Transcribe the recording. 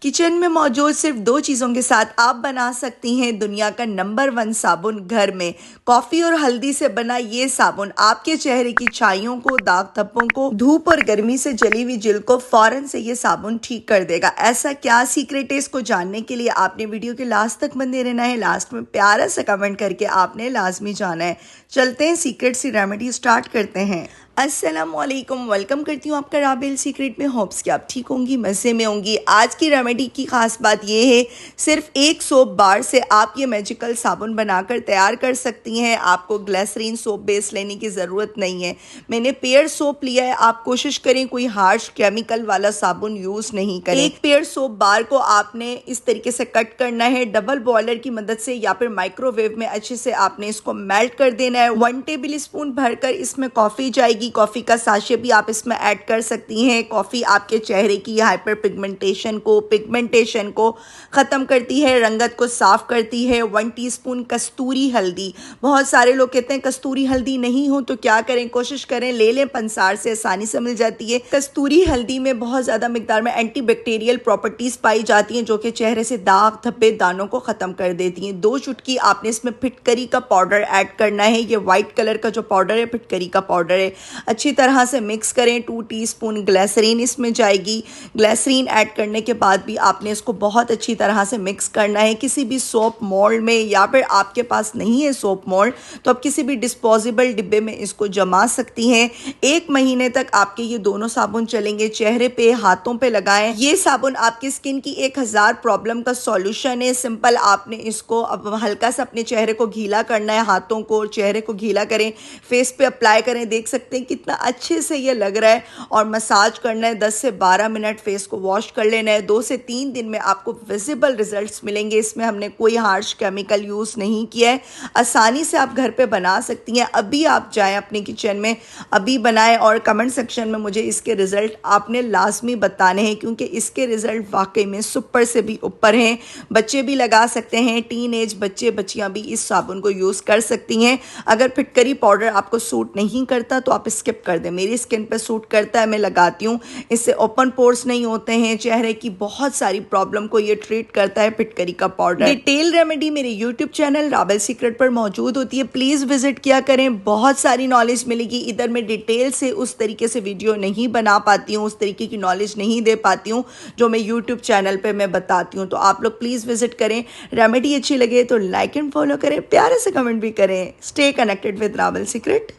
Kitchen में मौजूद सिर्फ 2 चीज़ों के साथ आप बना सकती हैं दुनिया का नंबर 1 साबुन घर में। कॉफ़ी और हल्दी से बना ये साबुन आपके चेहरे की छाइयों को, दाग धब्बों को, धूप और गर्मी से जली हुई जिल्द को फौरन से ये साबुन ठीक कर देगा। ऐसा क्या सीक्रेट है, इसको जानने के लिए आपने वीडियो के लास्ट तक बने रहना है। लास्ट में प्यारा सा कमेंट करके आपने लाजमी जाना है। चलते हैं सीक्रेट सी रेमेडी स्टार्ट करते हैं। अस्सलामुअलैकुम, वेलकम करती हूँ आपका राबेल सीक्रेट में। होप्स कि आप ठीक होंगी, मज़े में होंगी। आज की रेमेडी की खास बात ये है, सिर्फ एक सोप बार से आप ये मैजिकल साबुन बनाकर तैयार कर सकती हैं। आपको ग्लिसरीन सोप बेस लेने की ज़रूरत नहीं है। मैंने पेयर सोप लिया है। आप कोशिश करें कोई हार्श केमिकल वाला साबुन यूज़ नहीं करें। एक पेयर सोप बार को आपने इस तरीके से कट करना है। डबल बॉयलर की मदद से या फिर माइक्रोवेव में अच्छे से आपने इसको मेल्ट कर देना है। 1 टेबल स्पून भरकर इसमें कॉफ़ी जाएगी। कॉफी का साशे भी आप इसमें ऐड कर सकती हैं। कॉफी आपके चेहरे की हाइपर पिगमेंटेशन को खत्म करती है, रंगत को साफ करती है। 1 टीस्पून कस्तूरी हल्दी। बहुत सारे लोग कहते हैं कस्तूरी हल्दी नहीं हो तो क्या करें, कोशिश करें ले लें, पंसार से आसानी से मिल जाती है। कस्तूरी हल्दी में बहुत ज्यादा मिकदार में एंटीबैक्टीरियल प्रॉपर्टीज पाई जाती हैं जो कि चेहरे से दाग धब्बे दानों को खत्म कर देती हैं। 2 चुटकी आपने इसमें फिटकरी का पाउडर ऐड करना है। ये व्हाइट कलर का जो पाउडर है फिटकरी का पाउडर है। अच्छी तरह से मिक्स करें। 2 टीस्पून ग्लिसरीन इसमें जाएगी। ग्लिसरीन ऐड करने के बाद भी आपने इसको बहुत अच्छी तरह से मिक्स करना है। किसी भी सोप मोल्ड में या फिर आपके पास नहीं है सोप मोल्ड तो आप किसी भी डिस्पोजेबल डिब्बे में इसको जमा सकती हैं। 1 महीने तक आपके ये दोनों साबुन चलेंगे। चेहरे पे, हाथों पे लगाएं। ये साबुन आपकी स्किन की 1000 प्रॉब्लम का सॉल्यूशन है। सिंपल आपने इसको अब हल्का सा अपने चेहरे को गीला करना है, हाथों को, चेहरे को गीला करें, फेस पे अप्लाई करें। देख सकते हैं कितना अच्छे से ये लग रहा है। और मसाज करना है 10 से 12 मिनट, फेस को वॉश कर लेना है। 2 से 3 दिन में आपको विजिबल रिजल्ट्स मिलेंगे। इसमें हमने कोई हार्श केमिकल यूज़ नहीं किया है। आसानी से आप घर पे बना सकती हैं। अभी आप जाएं अपने किचन में, अभी बनाएं और कमेंट सेक्शन में मुझे इसके रिजल्ट आपने लाजमी बताने हैं, क्योंकि इसके रिजल्ट वाकई में सुपर से भी ऊपर हैं। बच्चे भी लगा सकते हैं, टीन एज बच्चे बच्चियां भी इस साबुन को यूज़ कर सकती हैं। अगर फिटकरी पाउडर आपको सूट नहीं करता तो आप स्किप कर दें। मेरी स्किन पे सूट करता है, मैं लगाती हूँ। इससे ओपन पोर्स नहीं होते हैं। चेहरे की बहुत सारी प्रॉब्लम को ये ट्रीट करता है फिटकरी का पाउडर। डिटेल रेमेडी मेरे यूट्यूब चैनल राबेल सीक्रेट पर मौजूद होती है, प्लीज़ विजिट किया करें। बहुत सारी नॉलेज मिलेगी। इधर मैं डिटेल से उस तरीके से वीडियो नहीं बना पाती हूँ, उस तरीके की नॉलेज नहीं दे पाती हूँ जो मैं यूट्यूब चैनल पर मैं बताती हूँ। तो आप लोग प्लीज़ विजिट करें। रेमेडी अच्छी लगे तो लाइक एंड फॉलो करें, प्यारे से कमेंट भी करें। Stay connected with rebel secret.